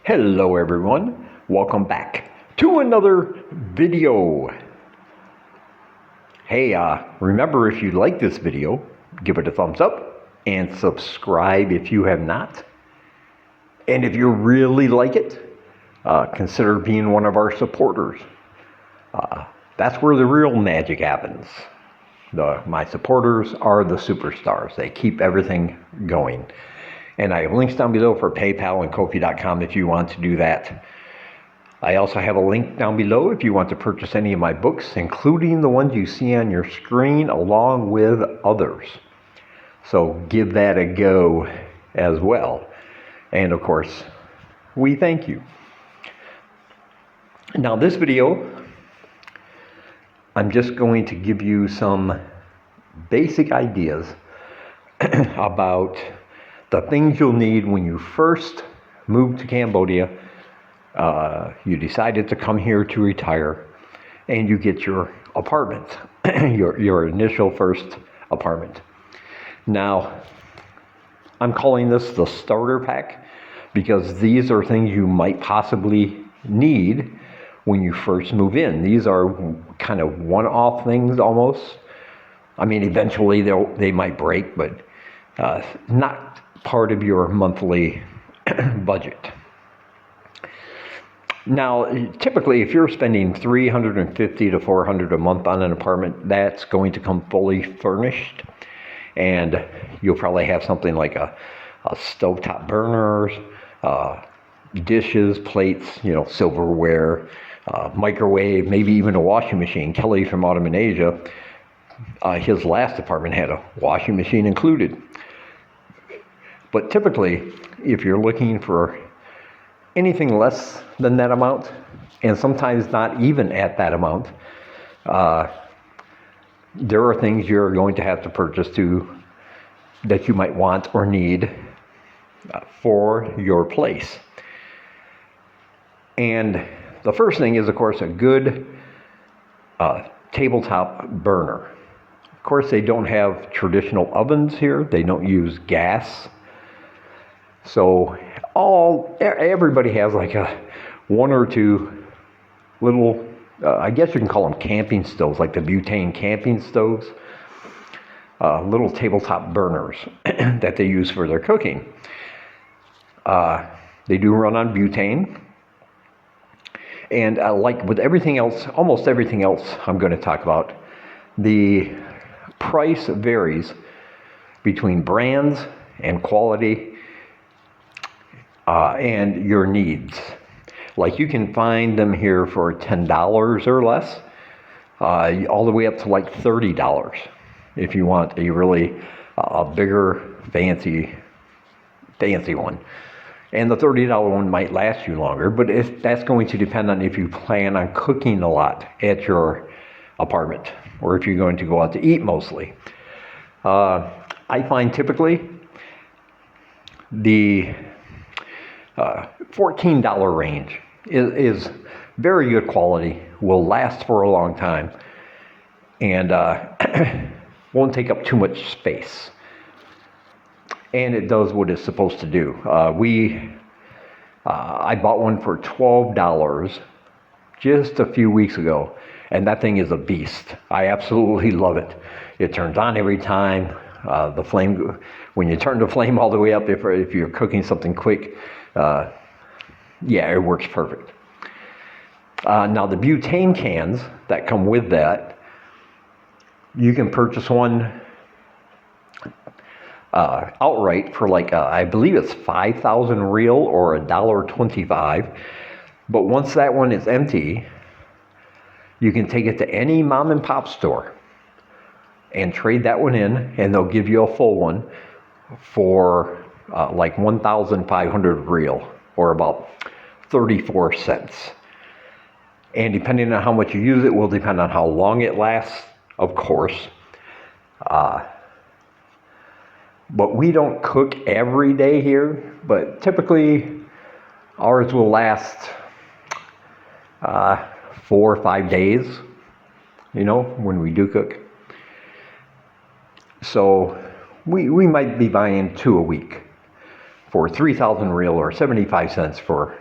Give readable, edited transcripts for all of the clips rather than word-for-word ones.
Hello everyone, welcome back to another video. Hey, remember if you like this video, give it a thumbs up and subscribe if you have not. And if you really like it, consider being one of our supporters. That's where the real magic happens. My supporters are the superstars. They keep everything going. And I have links down below for PayPal and Ko-fi.com if you want to do that. I also have a link down below if you want to purchase any of my books, including the ones you see on your screen, along with others. So give that a go as well. And of course, we thank you. Now this video, I'm just going to give you some basic ideas about the things you'll need when you first move to Cambodia. You decided to come here to retire, and you get your apartment, your initial first apartment. Now, I'm calling this the starter pack because these are things you might possibly need when you first move in. These are kind of one-off things almost. I mean, eventually they might break, but not part of your monthly budget. Now, typically, if you're spending $350 to $400 a month on an apartment, that's going to come fully furnished, and you'll probably have something like a stovetop burners, dishes, plates, silverware, microwave, maybe even a washing machine. Kelly from Autumn Asia, his last apartment had a washing machine included. But typically, if you're looking for anything less than that amount, and sometimes not even at that amount, there are things you're going to have to purchase that you might want or need for your place. And the first thing is, of course, a good tabletop burner. Of course, they don't have traditional ovens here. They don't use gas. So everybody has like one or two little, I guess you can call them camping stoves, like the butane camping stoves, little tabletop burners that they use for their cooking. They do run on butane. And like with everything else, almost everything else I'm going to talk about, the price varies between brands and quality and your needs. Like you can find them here for $10 or less, all the way up to like $30 if you want a really bigger, fancy one. And the $30 one might last you longer, but that's going to depend on if you plan on cooking a lot at your apartment or if you're going to go out to eat mostly. I find typically the $14 range is very good quality, will last for a long time, and won't take up too much space. And it does what it's supposed to do. I bought one for $12 just a few weeks ago, and that thing is a beast. I absolutely love it. It turns on every time. The flame, when you turn the flame all the way up, if you're cooking something quick, it works perfect. Now the butane cans that come with that, you can purchase one outright for like I believe it's 5,000 real or $1.25. But once that one is empty, you can take it to any mom and pop store and trade that one in, and they'll give you a full one for like 1,500 real, or about 34 cents. And depending on how much you use, it will depend on how long it lasts, of course. But we don't cook every day here, but typically ours will last 4 or 5 days, when we do cook. So we might be buying 2 a week for 3,000 real or 75 cents for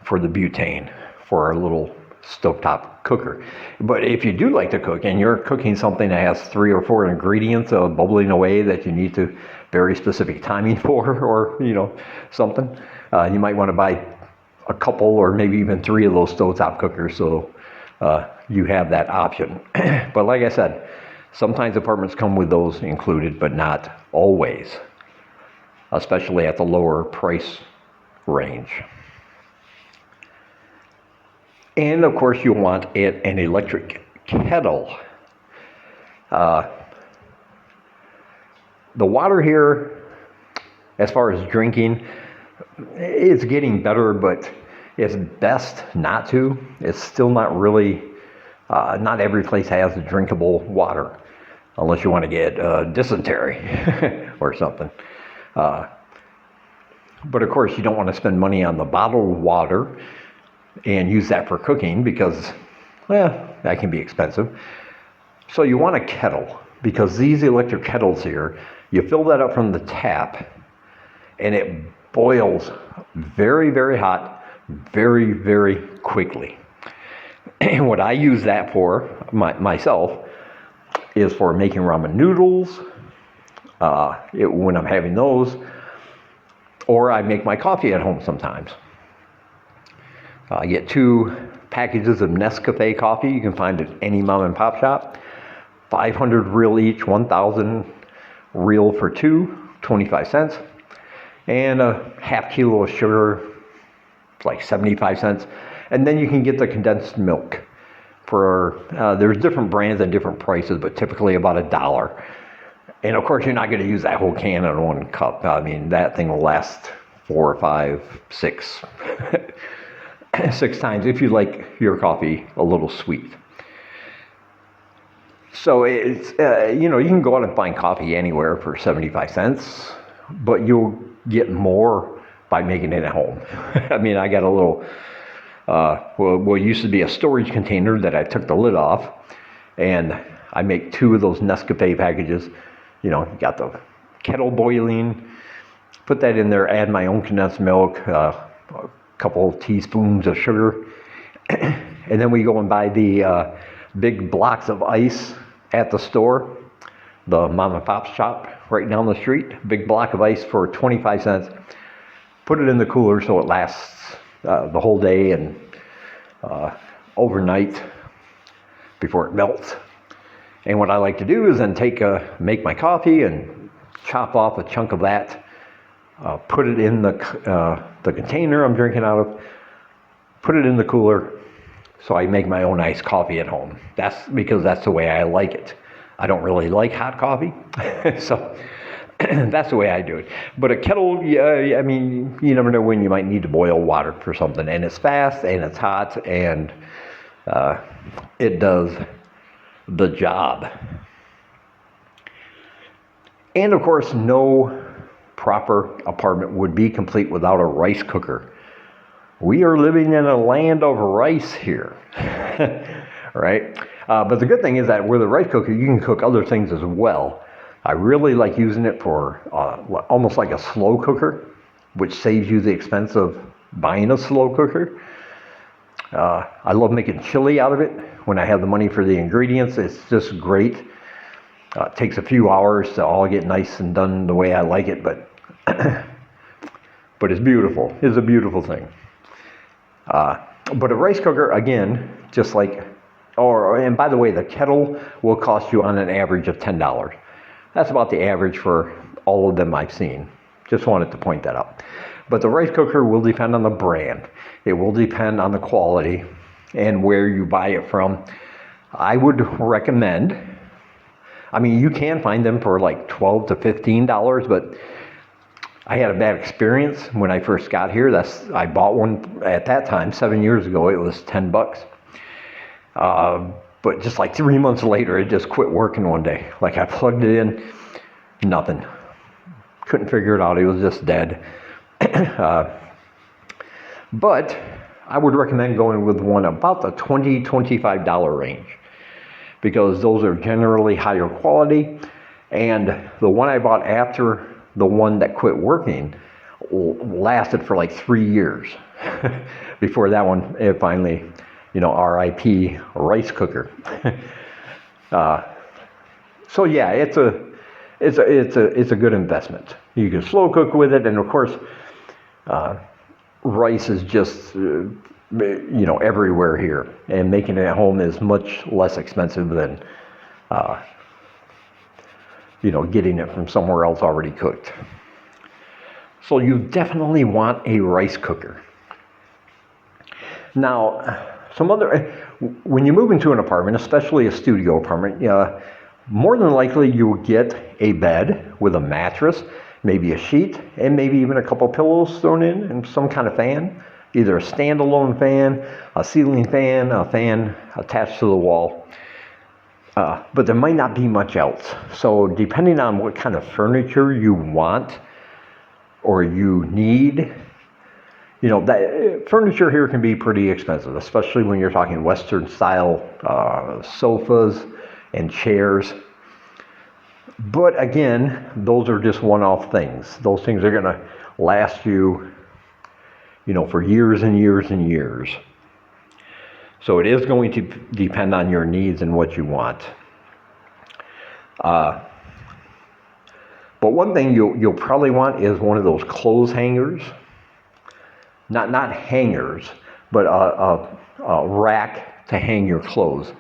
for the butane for a little stovetop cooker. But if you do like to cook and you're cooking something that has 3 or 4 ingredients bubbling away that you need to very specific timing for, or something, you might want to buy a couple or maybe even 3 of those stovetop cookers, so you have that option. But like I said, sometimes apartments come with those included, but not always, especially at the lower price range. And of course, you'll want an electric kettle. The water here, as far as drinking, it's getting better, but it's best not to. It's still not really, not every place has drinkable water, unless you want to get dysentery or something. But of course, you don't want to spend money on the bottled water and use that for cooking because, that can be expensive. So you want a kettle, because these electric kettles here, you fill that up from the tap and it boils very, very hot, very, very quickly. And what I use that for, myself, is for making ramen noodles, when I'm having those, or I make my coffee at home sometimes. I get 2 packages of Nescafe coffee. You can find it at any mom and pop shop. 500 real each, 1,000 real for 2, 25 cents. And a half kilo of sugar, like 75 cents. And then you can get the condensed milk for, there's different brands and different prices, but typically about $1. And of course, you're not going to use that whole can in 1 cup. I mean, that thing will last 4, 5, 6 6 times if you like your coffee a little sweet. So it's, you can go out and find coffee anywhere for 75 cents, but you'll get more by making it at home. I mean, I got a little, what used to be a storage container that I took the lid off, and I make 2 of those Nescafe packages. Got the kettle boiling, put that in there, add my own condensed milk, a couple of teaspoons of sugar, and then we go and buy the big blocks of ice at the store, the mom and pop shop right down the street, big block of ice for 25 cents. Put it in the cooler so it lasts the whole day and overnight before it melts. And what I like to do is then make my coffee and chop off a chunk of that, put it in the container I'm drinking out of, put it in the cooler, so I make my own iced coffee at home. That's because that's the way I like it. I don't really like hot coffee, so that's the way I do it. But a kettle, I mean, you never know when you might need to boil water for something, and it's fast and it's hot and it does the job. And of course, no proper apartment would be complete without a rice cooker. We are living in a land of rice here, right? But the good thing is that with a rice cooker, you can cook other things as well. I really like using it for almost like a slow cooker, which saves you the expense of buying a slow cooker. I love making chili out of it when I have the money for the ingredients. It's just great. It takes a few hours to all get nice and done the way I like it, but but it's beautiful. It's a beautiful thing. But a rice cooker, again, just like, and by the way, the kettle will cost you on an average of $10. That's about the average for all of them I've seen. Just wanted to point that out. But the rice cooker will depend on the brand. It will depend on the quality and where you buy it from. I would recommend, I mean, you can find them for like $12 to $15, but I had a bad experience when I first got here. I bought one at that time, 7 years ago. It was $10. But just like 3 months later, it just quit working one day. Like I plugged it in, nothing. Couldn't figure it out. It was just dead. But I would recommend going with one about the $20, $25 range, because those are generally higher quality. And the one I bought after the one that quit working lasted for like 3 years. before that one, it finally, RIP rice cooker. So yeah, it's a good investment. You can slow cook with it, and of course, rice is just everywhere here, and making it at home is much less expensive than getting it from somewhere else already cooked. So you definitely want a rice cooker. Now, when you move into an apartment, especially a studio apartment, more than likely you will get a bed with a mattress, maybe a sheet, and maybe even a couple pillows thrown in, and some kind of fan, either a standalone fan, a ceiling fan, a fan attached to the wall. But there might not be much else. So depending on what kind of furniture you want or you need, that furniture here can be pretty expensive, especially when you're talking Western style sofas and chairs. But again, those are just one-off things. Those things are going to last you, for years and years and years. So it is going to depend on your needs and what you want. But one thing you'll probably want is one of those clothes hangers. Not hangers, but a rack to hang your clothes.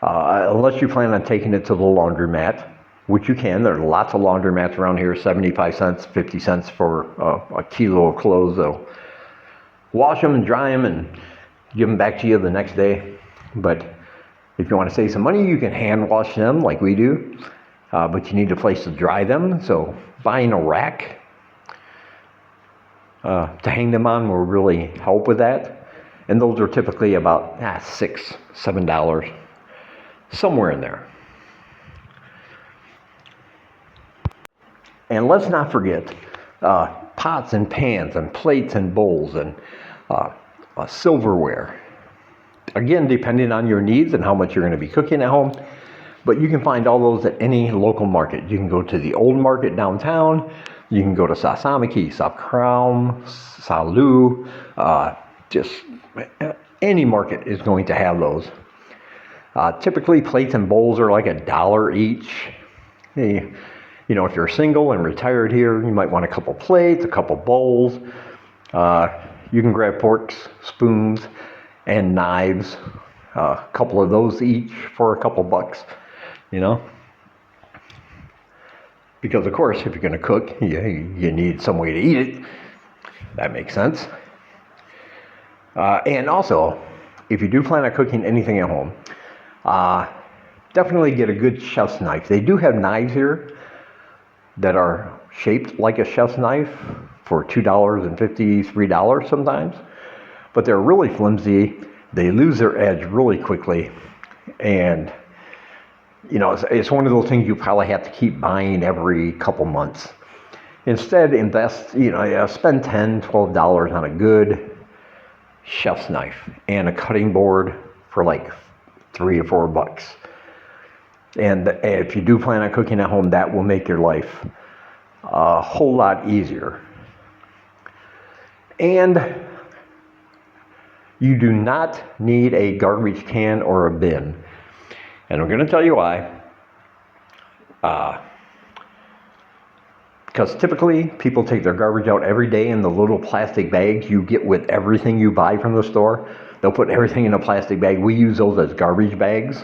Unless you plan on taking it to the laundromat, which you can. There are lots of laundromats around here, 75 cents, 50 cents for a kilo of clothes. They'll wash them and dry them and give them back to you the next day. But if you want to save some money, you can hand wash them like we do. But you need a place to dry them. So buying a rack to hang them on will really help with that. And those are typically about $6, $7, somewhere in there. And let's not forget pots and pans and plates and bowls and silverware. Again, depending on your needs and how much you're going to be cooking at home. But you can find all those at any local market. You can go to the old market downtown. You can go to Sasamaki, Sapkram, Salu. Just any market is going to have those. Typically, plates and bowls are like $1 each. If you're single and retired here, you might want a couple plates, a couple bowls. You can grab forks, spoons, and knives. A couple of those each for a couple bucks, Because, of course, if you're going to cook, you need some way to eat it. That makes sense. And also, if you do plan on cooking anything at home, definitely get a good chef's knife. They do have knives here that are shaped like a chef's knife for $2.50, $3 sometimes. But they're really flimsy. They lose their edge really quickly. And, it's one of those things you probably have to keep buying every couple months. Instead, invest, spend $10, $12 on a good chef's knife and a cutting board for like $3 or $4. And if you do plan on cooking at home, that will make your life a whole lot easier. And you do not need a garbage can or a bin. And I'm going to tell you why. Because typically people take their garbage out every day in the little plastic bags you get with everything you buy from the store. They'll put everything in a plastic bag. We use those as garbage bags.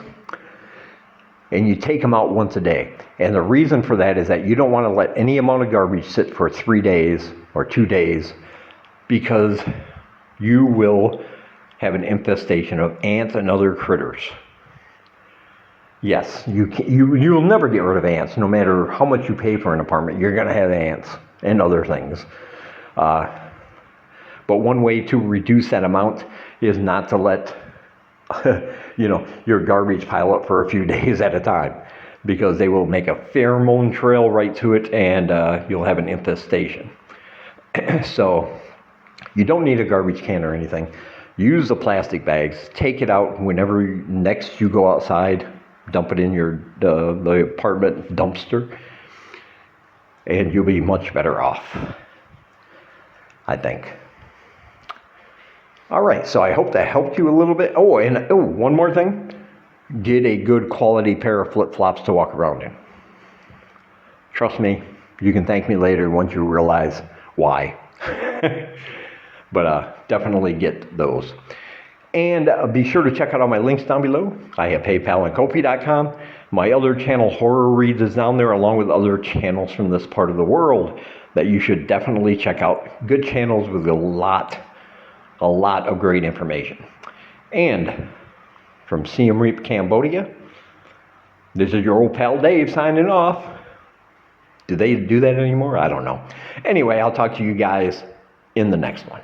And you take them out once a day. And the reason for that is that you don't want to let any amount of garbage sit for 3 days or 2 days, because you will have an infestation of ants and other critters. Yes, you'll never get rid of ants. No matter how much you pay for an apartment, you're going to have ants and other things. But one way to reduce that amount is not to let your garbage pile up for a few days at a time, because they will make a pheromone trail right to it, and you'll have an infestation. So you don't need a garbage can or anything. Use the plastic bags. Take it out whenever next you go outside. Dump it in the apartment dumpster, and you'll be much better off, I think. All right, so I hope that helped you a little bit. Oh, and one more thing. Get a good quality pair of flip-flops to walk around in. Trust me, you can thank me later once you realize why. But definitely get those. And be sure to check out all my links down below. I have PayPal and Ko-fi.com. My other channel, Horror Reads, is down there, along with other channels from this part of the world that you should definitely check out. Good channels with a lot of great information. And from Siem Reap, Cambodia, this is your old pal Dave signing off. Do they do that anymore? I don't know. Anyway, I'll talk to you guys in the next one.